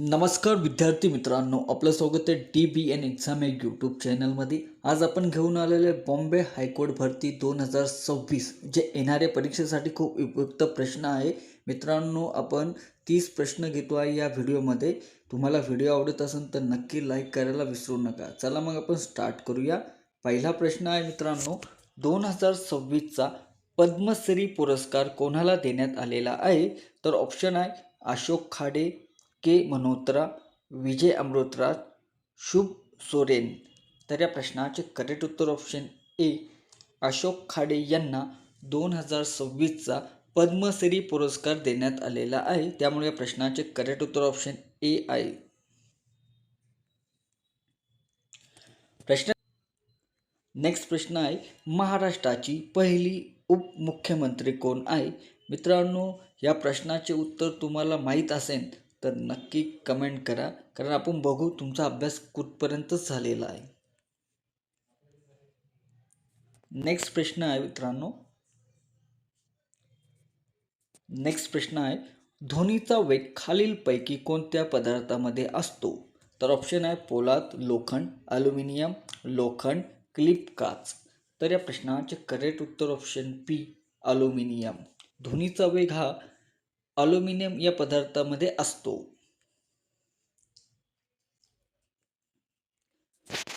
नमस्कार विद्यार्थी मित्रांनो, आपलं स्वागत आहे DBN एक्झाम या यूट्यूब चॅनलमध्ये। आज आपण घेऊन आलेले बॉम्बे हायकोर्ट भरती 2026 जे येणाऱ्या परीक्षेसाठी खूप उपयुक्त प्रश्न आहे। मित्रांनो, आपण 30 प्रश्न घेतो आहे या व्हिडिओमध्ये। तुम्हाला व्हिडिओ आवडत असेल तर नक्की लाईक करायला विसरू नका। चला मग आपण स्टार्ट करूया। पहिला प्रश्न आहे मित्रांनो, 2026चा पद्मश्री पुरस्कार कोणाला देण्यात आलेला आहे? तर ऑप्शन आहे अशोक खाडे, के मनोत्रा, विजय अमृतराज, शुभ सोरेन। तर या प्रश्नाचे करेक्ट उत्तर ऑप्शन ए अशोक खाडे यांना 2026चा पद्मश्री पुरस्कार देण्यात आलेला आहे। त्यामुळे या प्रश्नाचे करेक्ट उत्तर ऑप्शन ए आहे। नेक्स्ट प्रश्न आहे, महाराष्ट्राची पहिली उपमुख्यमंत्री कोण आहे? मित्रांनो, या प्रश्नाचे उत्तर तुम्हाला माहीत असेल तर नक्की कमेंट करा, कारण आपण बघू तुमचा अभ्यास कुठपर्यंत झालेला आहे। नेक्स्ट प्रश्न आहे मित्रांनो, ध्वनीचा वेग खालीलपैकी कोणत्या पदार्थामध्ये असतो? तर ऑप्शन आहे पोलाद, लोखंड, ॲल्युमिनियम, लोखंड, क्लिप काच। तर या प्रश्नाचे करेक्ट उत्तर ऑप्शन बी ॲल्युमिनियम। ध्वनीचा वेग हा ॲल्युमिनियम या पदार्थामध्ये असतो।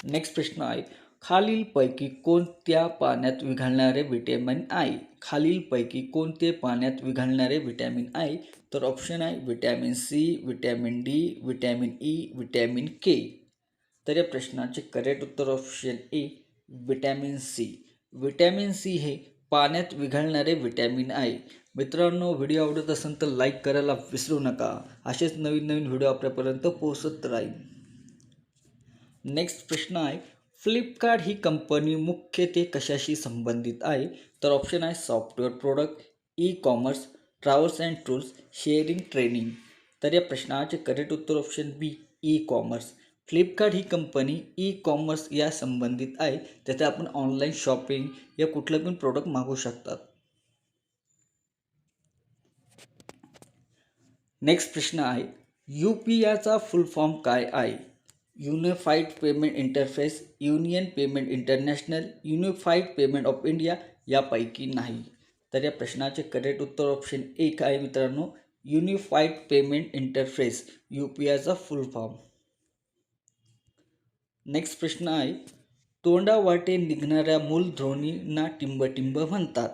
नेक्स्ट प्रश्न आहे, खालीलपैकी कोणत्या पाण्यात विघळणारे विटॅमिन आहे? खालीलपैकी कोणते पाण्यात विघळणारे विटॅमिन आहे? तर ऑप्शन आहे vitamin C, vitamin D, vitamin E, vitamin K. तर या प्रश्नाचे करेक्ट उत्तर option A vitamin C. Vitamin C हे पाण्यात विघळणारे विटॅमिन आहे। मित्रांनो, व्हिडिओ आवडत असेल तर लाईक करायला विसरू नका। असेच नवीन नवीन व्हिडिओ आपल्यापर्यंत पोहोचत राहील। नेक्स्ट प्रश्न आहे, फ्लिपकार्ट ही कंपनी मुख्यत्वे कशाशी संबंधित आहे? तर ऑप्शन आहे software product, e commerce, travels and tools, sharing, training. तर या प्रश्नाचे करेक्ट उत्तर option B e commerce. Flipkart ही कंपनी ई कॉमर्स या संबंधित आहे। त्यात आपण ऑनलाईन शॉपिंग या कुठलं पण प्रोडक्ट मागवू शकतात। नेक्स्ट प्रश्न आहे, UPIचा फुल फॉर्म काय आहे? Unified payment interface, union payment international, unified payment of India यापैकी नाही। तर या प्रश्नाचे करेक्ट उत्तर ऑप्शन एक आहे मित्रांनो, युनिफाईड पेमेंट इंटरफेस, UPIचा फुल फॉर्म। नेक्स्ट प्रश्न आहे, तोंडावाटे निघणाऱ्या मूलध्वनींना टिंबटिंब म्हणतात।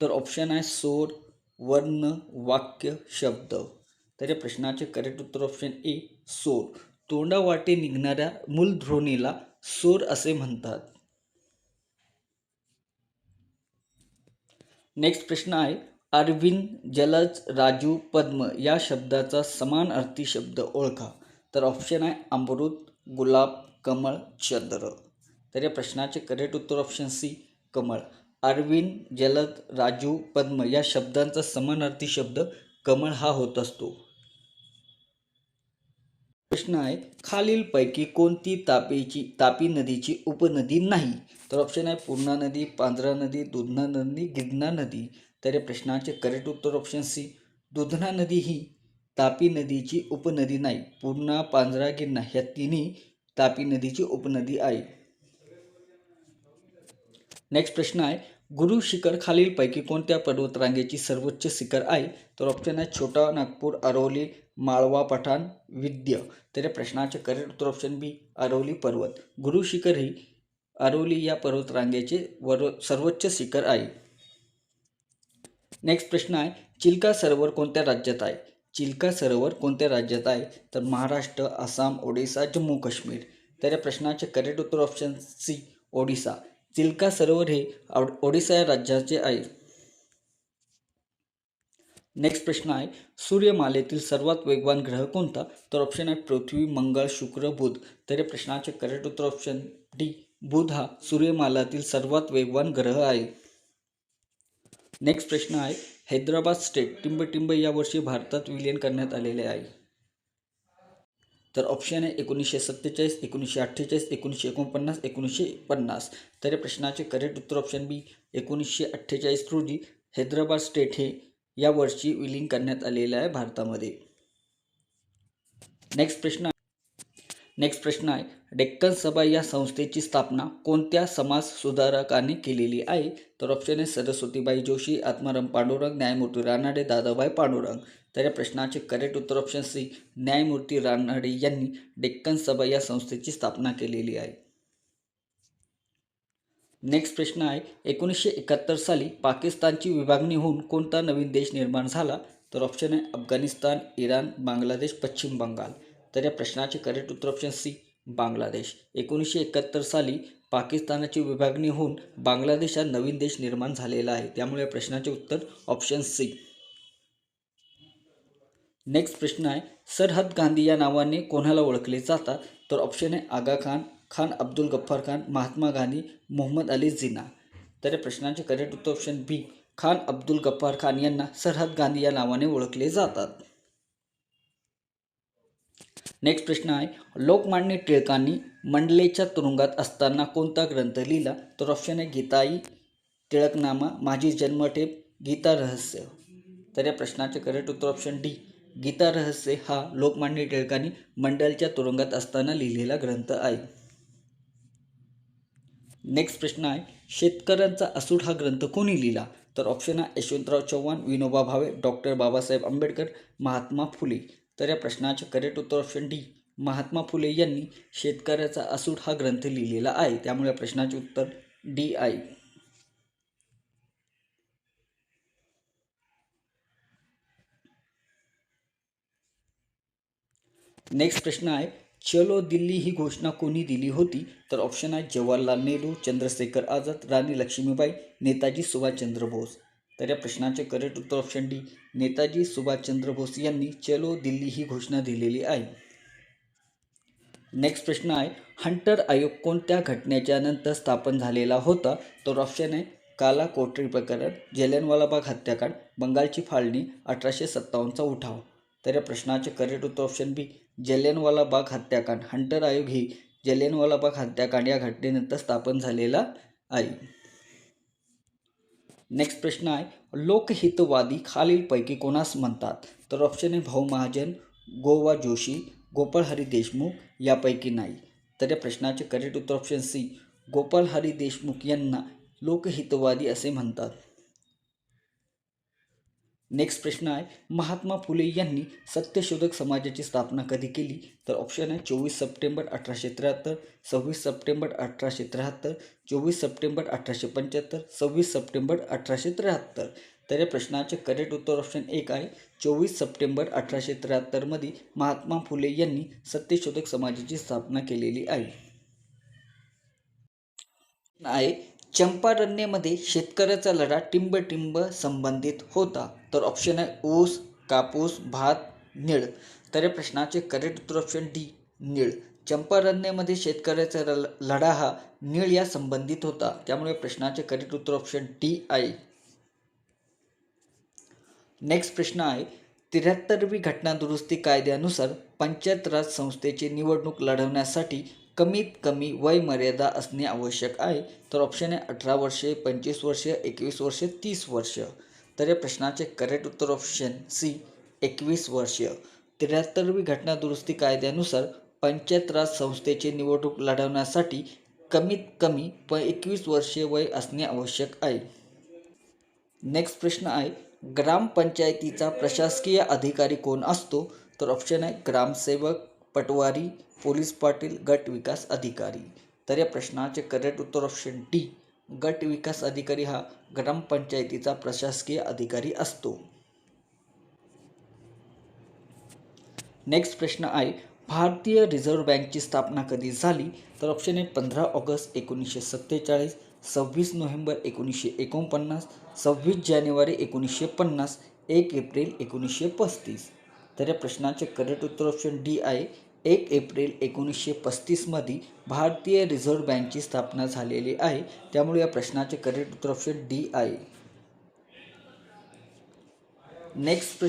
तर ऑप्शन आहे स्वर, वर्ण, वाक्य, शब्द। तर या प्रश्नाचे करेक्ट उत्तर ऑप्शन ए स्वर। तोंडावाटे निघणाऱ्या मूलध्वनीला स्वर असे म्हणतात। नेक्स्ट प्रश्न आहे, अरविंद, जलज, राजू, पद्म या शब्दाचा समानार्थी शब्द ओळखा। तर ऑप्शन आहे अमृत, गुलाब, कमळ, चंद्र। तर या प्रश्नाचे करेक्ट उत्तर ऑप्शन सी कमळ। अरविंद, जलद, राजू, पद्म या शब्दांचा समानार्थी शब्द कमळ हा होत असतो। प्रश्न आहे, खालीलपैकी कोणती तापी नदीची उपनदी नाही? तर ऑप्शन आहे पूर्णा नदी, पांझरा नदी, दुधना नदी, गिरणा नदी। तर या प्रश्नाचे करेक्ट उत्तर ऑप्शन सी दुधना नदी ही तापी नदीची उपनदी नाही। पूर्णा, पांझरा, गिरणा ह्या तिन्ही तापी नदीची उपनदी आहे। नेक्स्ट प्रश्न आहे, गुरु शिखर खालीलपैकी कोणत्या पर्वतरांगेची सर्वोच्च शिखर आहे? तर ऑप्शन आहे छोटा नागपूर, अरवली, माळवा, पठाण, विंध्य। तर या प्रश्नाचे करेक्ट उत्तर ऑप्शन बी अरवली पर्वत। गुरु शिखर ही अरवली या पर्वतरांगेचे सर्वोच्च शिखर आहे। नेक्स्ट प्रश्न आहे, चिल्का सरोवर कोणत्या राज्यात आहे? चिल्का सरोवर कोणत्या राज्यात आहे? तर महाराष्ट्र, आसाम, ओडिसा, जम्मू काश्मीर। तर या प्रश्नाचे करेक्ट उत्तर ऑप्शन सी ओडिसा। चिल्का सरोवर हे ओडिसा या राज्याचे आहे। नेक्स्ट प्रश्न आहे, सूर्यमालेतील सर्वात वेगवान ग्रह कोणता? तर ऑप्शन आहे पृथ्वी, मंगळ, शुक्र, बुध। तर या प्रश्नाचे करेक्ट उत्तर ऑप्शन डी बुध हा सूर्यमालेतील सर्वात वेगवान ग्रह आहे। नेक्स्ट प्रश्न आहे, हैदराबाद स्टेट टिंबटिंब या वर्षी भारतात विलीन करण्यात आलेले आहे। तर ऑप्शन आहे 1947, 1948, 1949, 1950। तर या प्रश्नाचे करेक्ट उत्तर ऑप्शन बी 1948 रोजी हैदराबाद स्टेट हे या वर्षी विलीन करण्यात आलेले आहे भारतामध्ये। नेक्स्ट प्रश्न आहे डेक्कन सभा या संस्थेची स्थापना कोणत्या समाज सुधारकांनी केलेली आहे? तर ऑप्शन आहे सरस्वतीबाई जोशी, आत्माराम पांडुरंग, न्यायमूर्ती रानडे, दादाभाई पांडुरंग. तर या प्रश्नाचे करेक्ट उत्तर ऑप्शन सी, न्यायमूर्ती रानडे यांनी डेक्कन सभा या संस्थेची स्थापना केलेली आहे. नेक्स्ट प्रश्न आहे 1971 साली पाकिस्तानची विभागणी होऊन कोणता नवीन देश निर्माण झाला? तर ऑप्शन आहे अफगाणिस्तान, इराण, बांगलादेश, पश्चिम बंगाल. तर या प्रश्नाचे करेक्ट उत्तर ऑप्शन सी, बांगलादेश. 1971 साली पाकिस्तानाची विभागणी होऊन बांगलादेश हा नवीन देश निर्माण झालेला आहे, त्यामुळे या प्रश्नाचे उत्तर ऑप्शन सी. नेक्स्ट प्रश्न आहे सरहद गांधी या नावाने कोणाला ओळखले जातात? तर ऑप्शन आहे आगा खान, खान अब्दुल गफ्फार खान, महात्मा गांधी, मोहम्मद अली जिना. तर या प्रश्नाचे करेक्ट उत्तर ऑप्शन बी, खान अब्दुल गफ्फार खान यांना सरहद गांधी या नावाने ओळखले जातात. नेक्स्ट प्रश्न आहे लोकमान्य टिळकांनी मंडलेच्या तुरुंगात असताना कोणता ग्रंथ लिहिला? तर ऑप्शन आहे गीताई, टिळकनामा, माझी जन्मठेप, गीता रहस्य. तर या प्रश्नाचे करेक्ट उत्तर ऑप्शन डी, गीता रहस्य हा लोकमान्य टिळकांनी मंडलच्या तुरुंगात असताना लिहिलेला ग्रंथ आहे. नेक्स्ट प्रश्न आहे शेतकऱ्यांचा असूड हा ग्रंथ कोणी लिहिला? तर ऑप्शन आहे यशवंतराव चव्हाण, विनोबा भावे, डॉक्टर बाबासाहेब आंबेडकर, महात्मा फुले. तर या प्रश्नाचे करेक्ट उत्तर ऑप्शन डी, महात्मा फुले यांनी शेतकऱ्याचा असूड हा ग्रंथ लिहिलेला आहे, त्यामुळे या प्रश्नाचे उत्तर डी आहे. नेक्स्ट प्रश्न आहे चलो दिल्ली ही घोषणा कोणी दिली होती? तर ऑप्शन आहे जवाहरलाल नेहरू, चंद्रशेखर आझाद, राणी लक्ष्मीबाई, नेताजी सुभाषचंद्र बोस. तर या प्रश्नाचे करेक्ट उत्तर ऑप्शन डी, नेताजी सुभाषचंद्र बोस यांनी चलो दिल्ली ही घोषणा दिलेली आहे. नेक्स्ट प्रश्न आहे हंटर आयोग कोणत्या घटनेच्या नंतर स्थापन झालेला होता? तर ऑप्शन आहे काला कोठरी प्रकरण, जालियनवाला बाग हत्याकांड, बंगालची फाळणी, 1857चा उठाव. तर या प्रश्नाचे करेक्ट उत्तर ऑप्शन बी, जालियनवाला बाग हत्याकांड. हंटर आयोग ही जालियनवाला बाग हत्याकांड या घटनेनंतर स्थापन झालेला आहे. नेक्स्ट प्रश्न आहे लोकहितवादी खालीलपैकी कोणास म्हणतात? तर ऑप्शन आहे भाऊ महाजन, गोवा जोशी, गोपाळ हरी देशमुख, यापैकी नाही. तर या प्रश्नाचे करेक्ट उत्तर ऑप्शन सी, गोपाळ हरी देशमुख यांना लोकहितवादी असे म्हणतात. नेक्स्ट प्रश्न आहे महात्मा फुले यांनी सत्यशोधक समाजाची स्थापना कधी केली? तर ऑप्शन आहे 24 सप्टेंबर 1873, 26 सप्टेंबर 1873, 24 सप्टेंबर 1875, 26 सप्टेंबर 1873. तर या प्रश्नाचे करेक्ट उत्तर ऑप्शन एक आहे 24 सप्टेंबर 1873 महात्मा फुले यांनी सत्यशोधक समाजाची स्थापना केलेली आहे. चंपारण्यमध्ये शेतकऱ्याचा लढा टिंब संबंधित होता. तर ऑप्शन आहे ऊस, कापूस, भात, नीळ. तर या प्रश्नाचे करेक्ट उत्तर ऑप्शन डी, नीळ. चंपारण्यमध्ये शेतकऱ्याचा लढा हा नीळ या संबंधित होता, त्यामुळे प्रश्नाचे करेक्ट उत्तर ऑप्शन डी आहे. नेक्स्ट प्रश्न आहे 73वी घटना दुरुस्ती कायद्यानुसार पंचायत राज संस्थेची निवडणूक लढवण्यासाठी कमीत कमी वय मर्यादा असणे आवश्यक आहे. तर ऑप्शन आहे 18 वर्षे, 25 वर्षे, 21 वर्षे, 30 वर्ष. तर या प्रश्नाचे करेक्ट उत्तर ऑप्शन सी, 21 वर्ष. 73वी घटना दुरुस्ती कायद्यानुसार पंचायत राज संस्थेची निवडणूक लढवण्यासाठी कमीत कमी 21 वर्षे वय असणे आवश्यक आहे. नेक्स्ट प्रश्न आहे ग्रामपंचायतीचा प्रशासकीय अधिकारी कोण असतो? तर ऑप्शन आहे ग्रामसेवक, पटवारी, पोलीस पाटील, गट विकास अधिकारी. तर या प्रश्नाचे करेक्ट उत्तर ऑप्शन डी, गट विकास अधिकारी हा ग्रामपंचायतीचा प्रशासकीय अधिकारी असतो. नेक्स्ट प्रश्न आहे भारतीय रिझर्व्ह बँकची स्थापना कधी झाली? तर ऑप्शन आहे 15 ऑगस्ट 1947, 26 नोव्हेंबर 1949, 26 जानेवारी 1950, 1 एप्रिल 1935. तर या प्रश्नाचे करेक्ट उत्तर ऑप्शन डी आहे 1 एप्रिल 1935 भारतीय रिझर्व्ह बँकची स्थापना झालेली आहे, त्यामुळे या प्रश्नाचे करेक्ट उत्तर ऑप्शन डी आहे. नेक्स्ट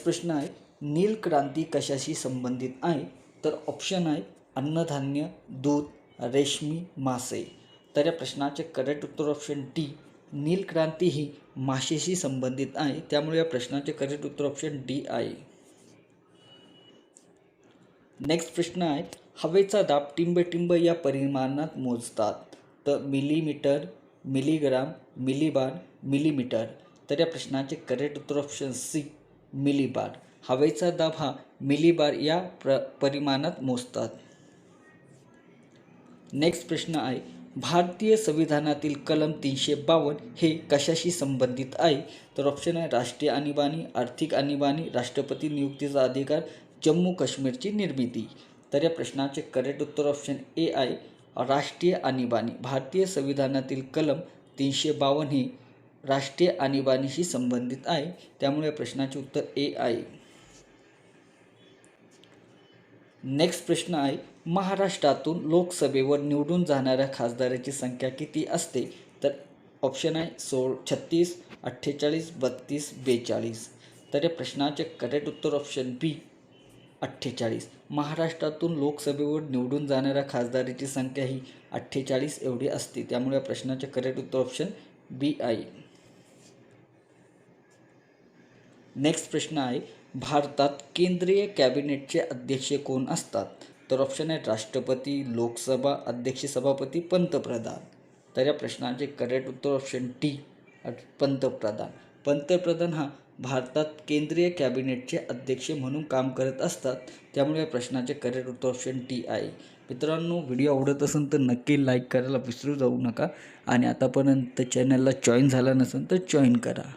प्रश्न आहे नील क्रांती कशाशी संबंधित आहे? तर ऑप्शन आहे अन्नधान्य, दूध, रेशमी, मासे. तर या प्रश्नाचे करेक्ट उत्तर ऑप्शन डी, नील क्रांती ही मासेशी संबंधित आहे, त्यामुळे या प्रश्नाचे करेक्ट उत्तर ऑप्शन डी आहे. नेक्स्ट प्रश्न आहे, हवेचा दाब टिंब या परिमाणात मोजतात. तर मिलीमीटर, मिलीग्राम, मिलीबार, मिलीमीटर. तर या प्रश्नाचे करेक्ट उत्तर ऑप्शन सी, मिलीबार. हवेचा दाब हा मिलीबार या परिमाणात मोजतात. नेक्स्ट प्रश्न आहे, भारतीय संविधानातील कलम 352 हे कशाशी संबंधित आहे. तर ऑप्शन आहे राष्ट्रीय आणीबाणी, आर्थिक आणीबाणी, राष्ट्रपती नियुक्तीचा अधिकार, जम्मू काश्मीरची निर्मिती. तर या प्रश्नाचे करेक्ट उत्तर ऑप्शन ए आहे राष्ट्रीय आणीबाणी. भारतीय संविधानातील कलम 352 हे राष्ट्रीय आणीबाणीशी संबंधित आहे, त्यामुळे या प्रश्नाचे उत्तर ए आहे. नेक्स्ट प्रश्न आहे, महाराष्ट्रातून लोकसभेवर निवडून जाणाऱ्या खासदाराची संख्या किती असते. तर ऑप्शन आहे 36, 48, 32, 42. तर या प्रश्नाचे करेक्ट उत्तर ऑप्शन बी, 48. महाराष्ट्रातून लोकसभेवर निवडून जाणाऱ्या खासदाराची संख्या ही 48 एवढी असते, त्यामुळे या प्रश्नाचे करेक्ट उत्तर ऑप्शन बी आहे. नेक्स्ट प्रश्न आहे, भारतात केंद्रीय कॅबिनेटचे अध्यक्ष कोण असतात. तर ऑप्शन आहे राष्ट्रपती, लोकसभा अध्यक्ष, सभापती, पंतप्रधान. तर या प्रश्नाचे करेक्ट उत्तर ऑप्शन टी, पंतप्रधान. पंतप्रधान हा भारतात केंद्रीय कॅबिनेटचे अध्यक्ष म्हणून काम करत असतात, त्यामुळे या प्रश्नाचे करेक्ट उत्तर ऑप्शन टी आहे. मित्रांनो, व्हिडिओ आवडत असेल तर नक्की लाईक करायला विसरू जाऊ नका आणि आतापर्यंत चॅनलला जॉईन झाला नसेल तर जॉईन करा.